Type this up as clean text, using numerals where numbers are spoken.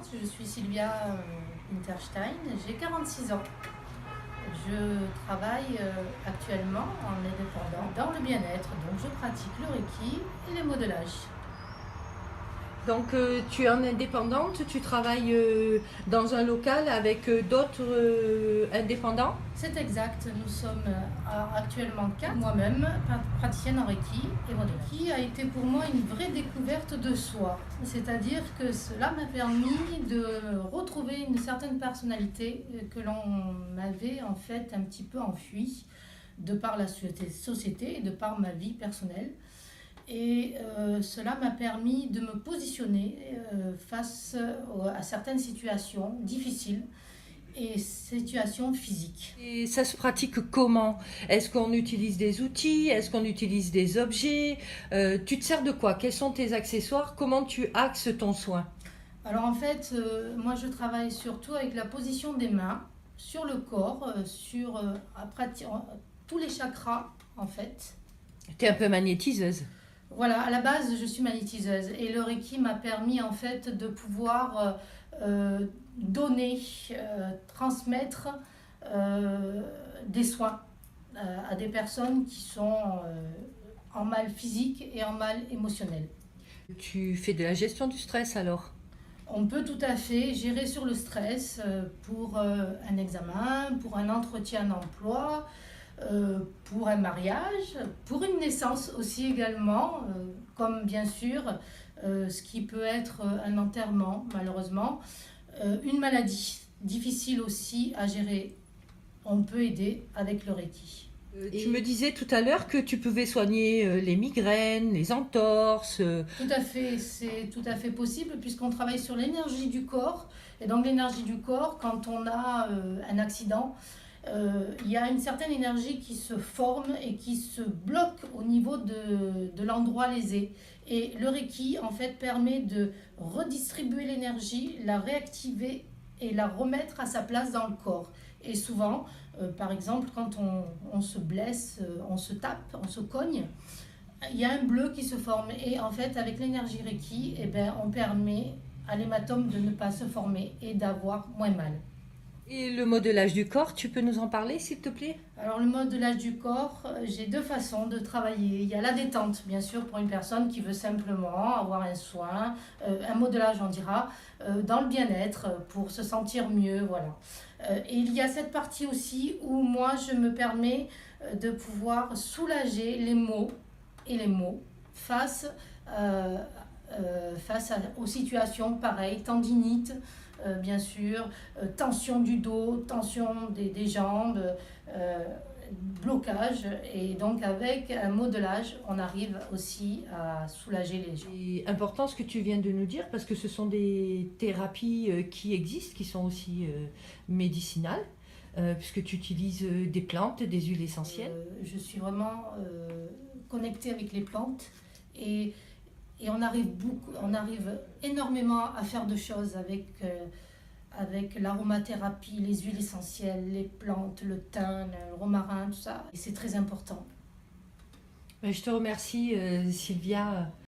présente, je suis Sylvia Winterstein, j'ai 46 ans. Je travaille actuellement en indépendant dans le bien-être, donc je pratique le Reiki et les modelages. Donc tu es en indépendante, tu travailles dans un local avec d'autres indépendants. C'est exact, nous sommes actuellement 4, moi-même praticienne en Reiki et modèle. A été pour moi une vraie découverte de soi, c'est-à-dire que cela m'a permis de retrouver une certaine personnalité que l'on m'avait en fait un petit peu enfuie de par la société et de par ma vie personnelle. Et cela m'a permis de me positionner face à certaines situations difficiles et situations physiques. Et ça se pratique comment? Est-ce qu'on utilise des outils? Est-ce qu'on utilise des objets? Tu te sers de quoi? Quels sont tes accessoires? Comment tu axes ton soin? Alors en fait, moi je travaille surtout avec la position des mains sur le corps, sur tous les chakras en fait. Tu es un peu magnétiseuse. Voilà, à la base, je suis magnétiseuse et le Reiki m'a permis en fait de pouvoir donner, transmettre des soins à des personnes qui sont en mal physique et en mal émotionnel. Tu fais de la gestion du stress alors? On peut tout à fait gérer sur le stress pour un examen, pour un entretien d'emploi, pour un mariage, pour une naissance aussi également, comme bien sûr ce qui peut être un enterrement malheureusement, une maladie difficile aussi à gérer. On peut aider avec le Reiki. Tu me disais tout à l'heure que tu pouvais soigner les migraines, les entorses. Tout à fait, c'est tout à fait possible puisqu'on travaille sur l'énergie du corps. Et donc l'énergie du corps, quand on a un accident, il y a une certaine énergie qui se forme et qui se bloque au niveau de l'endroit lésé. Et le Reiki, en fait, permet de redistribuer l'énergie, la réactiver et la remettre à sa place dans le corps. Et souvent, par exemple, quand on se blesse, on se tape, on se cogne, il y a un bleu qui se forme. Et en fait, avec l'énergie Reiki, eh ben, on permet à l'hématome de ne pas se former et d'avoir moins mal. Et le modelage du corps, tu peux nous en parler s'il te plaît? Alors le modelage du corps, j'ai deux façons de travailler. Il y a la détente, bien sûr, pour une personne qui veut simplement avoir un soin, un modelage on dira, dans le bien-être, pour se sentir mieux, voilà. Et il y a cette partie aussi où moi je me permets de pouvoir soulager les maux et les maux face, aux situations pareilles, tendinite, bien sûr, tension du dos, tension des jambes, euh, blocage. Et donc avec un modelage, on arrive aussi à soulager les gens. C'est important ce que tu viens de nous dire parce que ce sont des thérapies qui existent, qui sont aussi médicinales, puisque tu utilises des plantes, des huiles essentielles. Je suis vraiment connectée avec les plantes et on arrive énormément à faire de choses avec l'aromathérapie, les huiles essentielles, les plantes, le thym, le romarin, tout ça. Et c'est très important. Je te remercie, Sylvia,